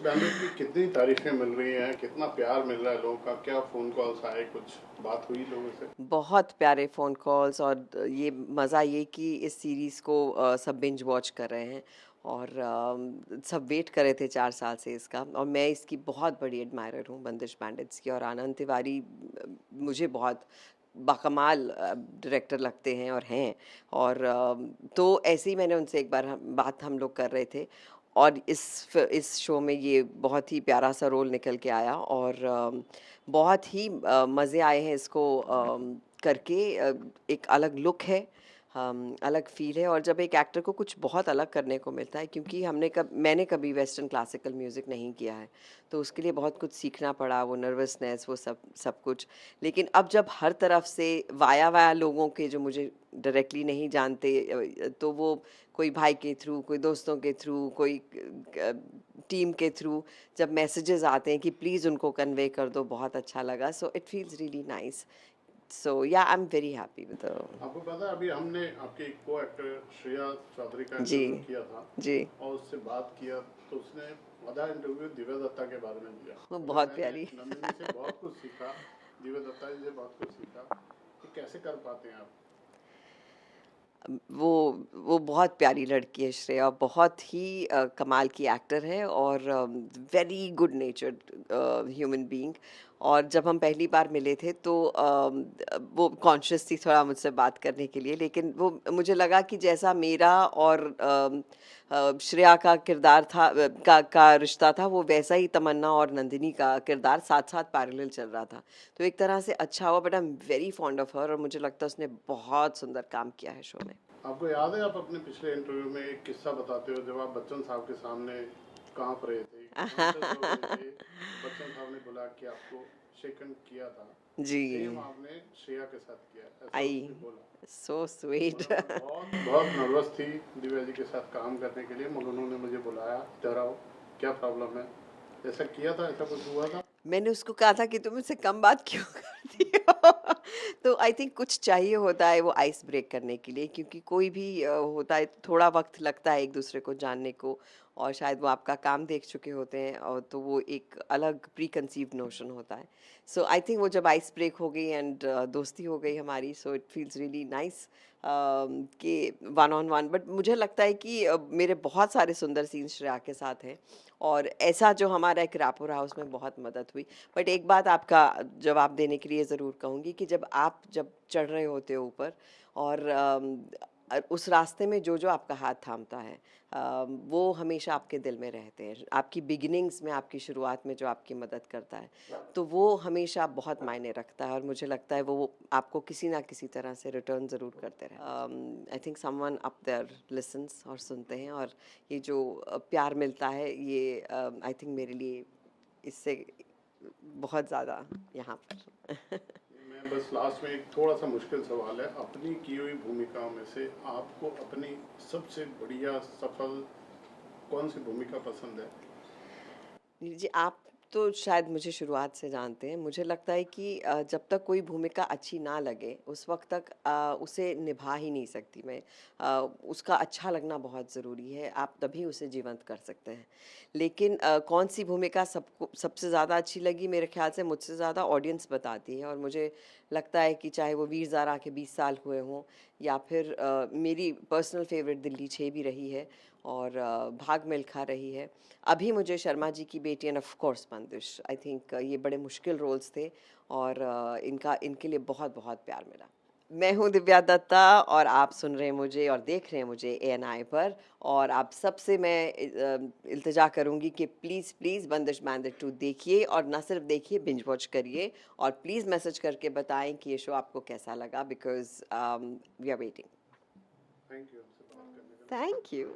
बैंडेड की कितनी तारीफें मिल रही हैं, कितना प्यार मिल रहा है लोगों का, क्या फ़ोन कॉल्स आए, कुछ बात हुई लोगों से? बहुत प्यारे फ़ोन कॉल्स और ये मज़ा ये कि इस सीरीज़ को सब बिंज वॉच कर रहे हैं और सब वेट कर रहे थे 4 साल से इसका। और मैं इसकी बहुत बड़ी एडमायरर हूँ बंदिश बैंडिट्स की। और आनंद तिवारी मुझे बहुत बाकमाल डायरेक्टर लगते हैं और हैं। और तो ऐसे ही मैंने उनसे एक बार बात हम लोग कर रहे थे और इस शो में ये बहुत ही प्यारा सा रोल निकल के आया और बहुत ही मज़े आए हैं इसको करके। एक अलग लुक है, अलग फील है। और जब एक एक्टर को कुछ बहुत अलग करने को मिलता है, क्योंकि मैंने कभी वेस्टर्न क्लासिकल म्यूज़िक नहीं किया है, तो उसके लिए बहुत कुछ सीखना पड़ा, वो नर्वसनेस, वो सब सब कुछ। लेकिन अब जब हर तरफ से वाया वाया लोगों के, जो मुझे डायरेक्टली नहीं जानते, तो वो कोई भाई के थ्रू, कोई दोस्तों के थ्रू, कोई टीम के थ्रू जब मैसेजेस आते हैं कि प्लीज़ उनको कन्वे कर दो, बहुत अच्छा लगा। So it feels really nice. So yeah I am very happy with आपको पता है अभी हमने आपके को एक्टर श्रेया चौधरी का जी इंटरव्यू किया था जी। और उससे बात किया, तो उसने आधा इंटरव्यू दिव्या दत्ता के बारे में दिया। वो बोले बहुत मैंने प्यारी नंदिनी से बहुत कुछ सीखा, दिव्या दत्ता जी से बहुत कुछ सीखा कि कैसे कर पाते हैं आप। वो वो बहुत प्यारी लड़की है श्रेया, बहुत ही कमाल की एक्टर है और वेरी गुड नेचर्ड ह्यूमन बीइंग। और जब हम पहली बार मिले थे तो वो कॉन्शियस थी थोड़ा मुझसे बात करने के लिए, लेकिन वो मुझे लगा कि जैसा मेरा और श्रेया का किरदार था, का रिश्ता था, वो वैसा ही तमन्ना और नंदिनी का किरदार साथ साथ पैरेलल चल रहा था। तो एक तरह से अच्छा हुआ, but I am very fond of her और मुझे लगता है उसने बहुत सुंदर काम किया है शो में। आपको याद है आप अपने पिछले इंटरव्यू में एक किस्सा बताते हो जब आप बच्चन साहब के सामने कांप रहे थे, नर्वस हो रहे थे, तो बच्चन साहब ने बुला के आपको शेकन किया था। जी। सेम आपने श्रेया के साथ किया, ऐसा आई, उसने बोला। सो स्वीट बोला मैं बहुत बहुत नर्वस थी दिव्या जी के साथ काम करने के लिए, मगर उन्होंने मुझे बुलाया, इधर आओ, क्या प्रॉब्लम है, ऐसा किया था, ऐसा कुछ हुआ था? मैंने उसको कहा था कि तुम मुझसे कम बात क्यों करती हो तो आई थिंक कुछ चाहिए होता है वो आइस ब्रेक करने के लिए, क्योंकि कोई भी होता है, थोड़ा वक्त लगता है एक दूसरे को जानने को। और शायद वो आपका काम देख चुके होते हैं, और तो वो एक अलग प्री कंसीव्ड नोशन होता है। सो आई थिंक वो जब आइस ब्रेक हो गई एंड दोस्ती हो गई हमारी, सो इट फील्स रियली नाइस कि वन ऑन वन। बट मुझे लगता है कि मेरे बहुत सारे सुंदर सीन्स श्रेया के साथ हैं और ऐसा जो हमारा एक रैपो रहा उसमें बहुत मदद हुई। बट एक बात आपका जवाब देने के लिए ज़रूर कहूँगी कि जब चढ़ रहे होते हो ऊपर और उस रास्ते में जो जो आपका हाथ थामता है, वो हमेशा आपके दिल में रहते हैं। आपकी बिगिनिंग्स में, आपकी शुरुआत में जो आपकी मदद करता है, तो वो हमेशा बहुत मायने रखता है और मुझे लगता है वो आपको किसी ना किसी तरह से रिटर्न ज़रूर करते रहे। I think someone up there listens और सुनते हैं, और ये जो प्यार मिलता है, ये आई थिंक मेरे लिए इससे बहुत ज़्यादा यहाँ पर मैं बस लास्ट में एक थोड़ा सा मुश्किल सवाल है, अपनी की हुई भूमिकाओं में से आपको अपनी सबसे बढ़िया सफल कौन सी भूमिका पसंद है? जी, आप तो शायद मुझे शुरुआत से जानते हैं। मुझे लगता है कि जब तक कोई भूमिका अच्छी ना लगे, उस वक़्त तक उसे निभा ही नहीं सकती मैं। उसका अच्छा लगना बहुत ज़रूरी है, आप तभी उसे जीवंत कर सकते हैं। लेकिन कौन-सी भूमिका सबको सबसे ज़्यादा अच्छी लगी, मेरे ख़्याल से मुझसे ज़्यादा ऑडियंस बताती है। और मुझे लगता है कि चाहे वो वीर ज़ारा के 20 साल हुए हों, या फिर मेरी पर्सनल फ़ेवरेट दिल्ली 6 भी रही है, और भाग मिल्खा रही है। अभी मुझे शर्मा जी की बेटी एंड ऑफ कोर्स बंदिश, आई थिंक ये बड़े मुश्किल रोल्स थे और इनके लिए बहुत बहुत प्यार मिला। मैं हूँ दिव्या दत्ता और आप सुन रहे हैं मुझे और देख रहे हैं मुझे ANI पर। और आप सबसे मैं इल्तिजा करूँगी कि प्लीज़ प्लीज़ बंदिश बैंडिट 2 देखिए, और ना सिर्फ देखिए, बिंज वॉच करिए, और प्लीज़ मैसेज करके बताएं कि ये शो आपको कैसा लगा, because we are waiting. Thank you हमसे बात करने के लिए। Thank you.